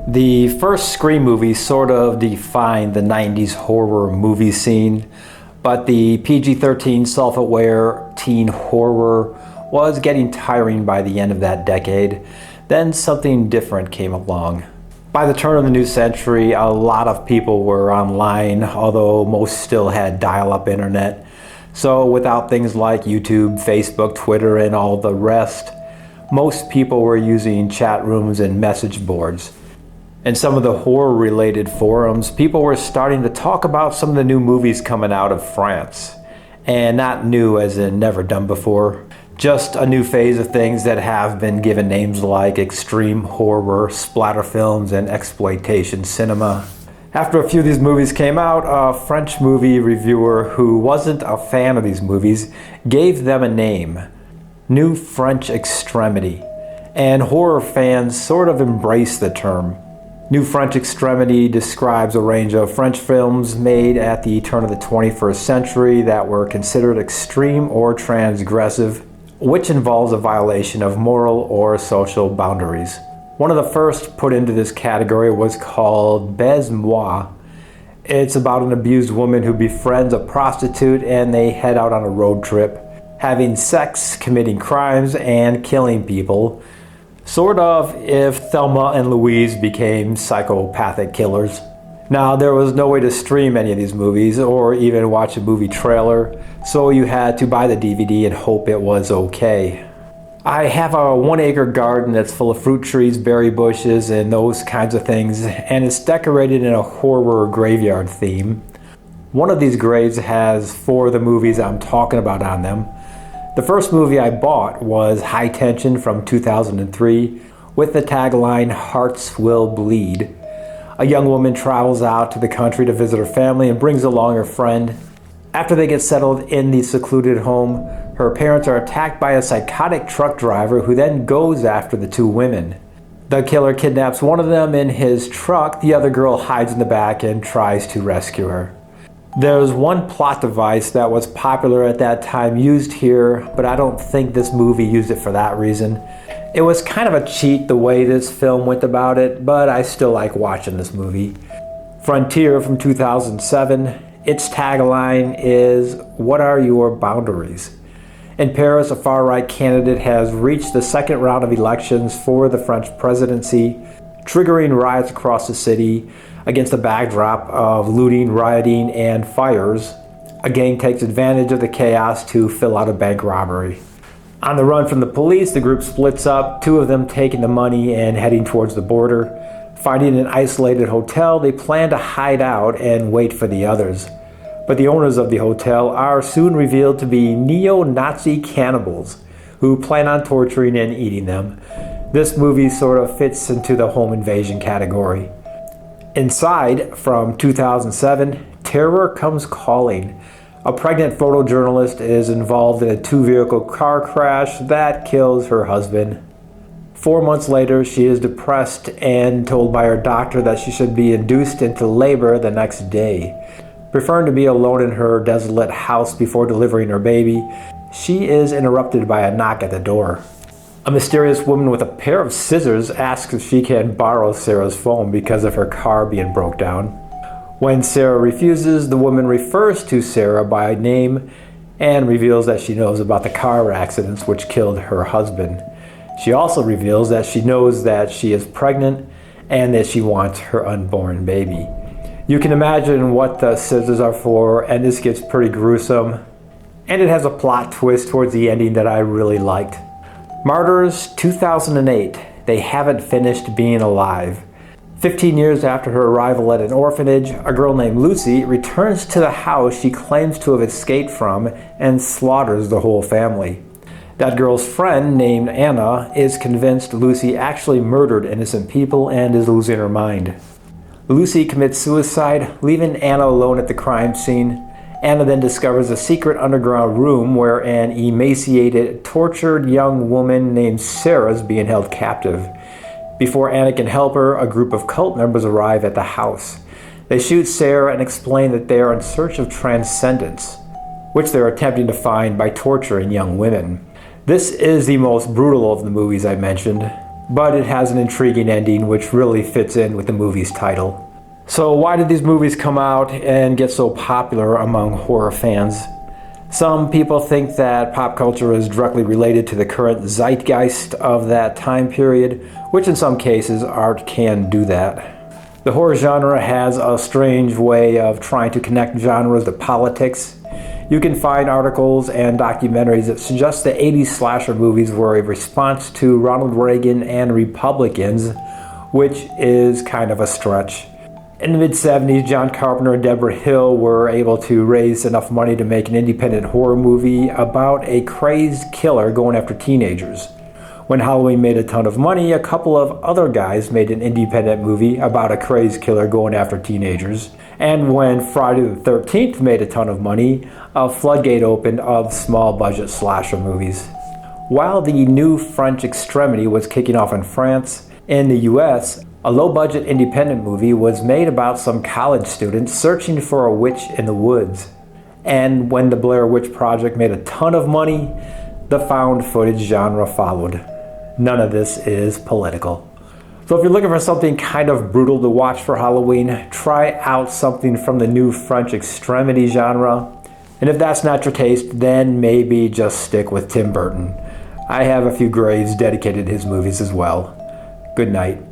The first Scream movie sort of defined the 90s horror movie scene, but the PG-13 self-aware teen horror was getting tiring by the end of that decade. Then something different came along. By the turn of the new century, a lot of people were online, although most still had dial-up internet. So without things like YouTube, Facebook, Twitter, and all the rest, most people were using chat rooms and message boards. In some of the horror-related forums, people were starting to talk about some of the new movies coming out of France. And not new as in never done before, just a new phase of things that have been given names like extreme horror, splatter films, and exploitation cinema. After a few of these movies came out, a French movie reviewer who wasn't a fan of these movies gave them a name, New French Extremity, and horror fans sort of embraced the term. New French Extremity describes a range of French films made at the turn of the 21st century that were considered extreme or transgressive, which involves a violation of moral or social boundaries. One of the first put into this category was called Baise-Moi. It's about an abused woman who befriends a prostitute and they head out on a road trip, having sex, committing crimes, and killing people. Sort of if Thelma and Louise became psychopathic killers. Now, there was no way to stream any of these movies or even watch a movie trailer, so you had to buy the DVD and hope it was okay. I have a 1-acre garden that's full of fruit trees, berry bushes, and those kinds of things, and it's decorated in a horror graveyard theme. One of these graves has 4 of the movies I'm talking about on them. The first movie I bought was High Tension from 2003 with the tagline, "Hearts Will Bleed." A young woman travels out to the country to visit her family and brings along her friend. After they get settled in the secluded home, her parents are attacked by a psychotic truck driver who then goes after the 2 women. The killer kidnaps one of them in his truck, the other girl hides in the back and tries to rescue her. There's one plot device that was popular at that time used here, but I don't think this movie used it for that reason. It was kind of a cheat the way this film went about it, but I still like watching this movie. Frontier from 2007, its tagline is, "What are your boundaries?" In Paris, a far-right candidate has reached the second round of elections for the French presidency, triggering riots across the city. Against the backdrop of looting, rioting, and fires, a gang takes advantage of the chaos to fill out a bank robbery. On the run from the police, the group splits up, 2 of them taking the money and heading towards the border. Finding an isolated hotel, they plan to hide out and wait for the others. But the owners of the hotel are soon revealed to be neo-Nazi cannibals who plan on torturing and eating them. This movie sort of fits into the home invasion category. Inside, from 2007, Terror Comes Calling. A pregnant photojournalist is involved in a 2-vehicle car crash that kills her husband. 4 months later, she is depressed and told by her doctor that she should be induced into labor the next day. Preferring to be alone in her desolate house before delivering her baby, she is interrupted by a knock at the door. A mysterious woman with a pair of scissors asks if she can borrow Sarah's phone because of her car being broke down. When Sarah refuses, the woman refers to Sarah by name and reveals that she knows about the car accidents which killed her husband. She also reveals that she knows that she is pregnant and that she wants her unborn baby. You can imagine what the scissors are for, and this gets pretty gruesome. And it has a plot twist towards the ending that I really liked. Martyrs, 2008. They haven't finished being alive. 15 years after her arrival at an orphanage, a girl named Lucy returns to the house she claims to have escaped from and slaughters the whole family. That girl's friend, named Anna, is convinced Lucy actually murdered innocent people and is losing her mind. Lucy commits suicide, leaving Anna alone at the crime scene. Anna then discovers a secret underground room where an emaciated, tortured young woman named Sarah is being held captive. Before Anna can help her, a group of cult members arrive at the house. They shoot Sarah and explain that they are in search of transcendence, which they're attempting to find by torturing young women. This is the most brutal of the movies I mentioned. but it has an intriguing ending which really fits in with the movie's title. So why did these movies come out and get so popular among horror fans? Some people think that pop culture is directly related to the current zeitgeist of that time period, which in some cases art can do that. The horror genre has a strange way of trying to connect genres to politics. You can find articles and documentaries that suggest the 80s slasher movies were a response to Ronald Reagan and Republicans, which is kind of a stretch. In the mid-70s, John Carpenter and Deborah Hill were able to raise enough money to make an independent horror movie about a crazed killer going after teenagers. When Halloween made a ton of money, a couple of other guys made an independent movie about a crazed killer going after teenagers. And when Friday the 13th made a ton of money, a floodgate opened of small-budget slasher movies. While the new French Extremity was kicking off in France, in the US, a low-budget independent movie was made about some college students searching for a witch in the woods. And when the Blair Witch Project made a ton of money, the found footage genre followed. None of this is political. So if you're looking for something kind of brutal to watch for Halloween, try out something from the new French Extremity genre. And if that's not your taste, then maybe just stick with Tim Burton. I have a few graves dedicated to his movies as well. Good night.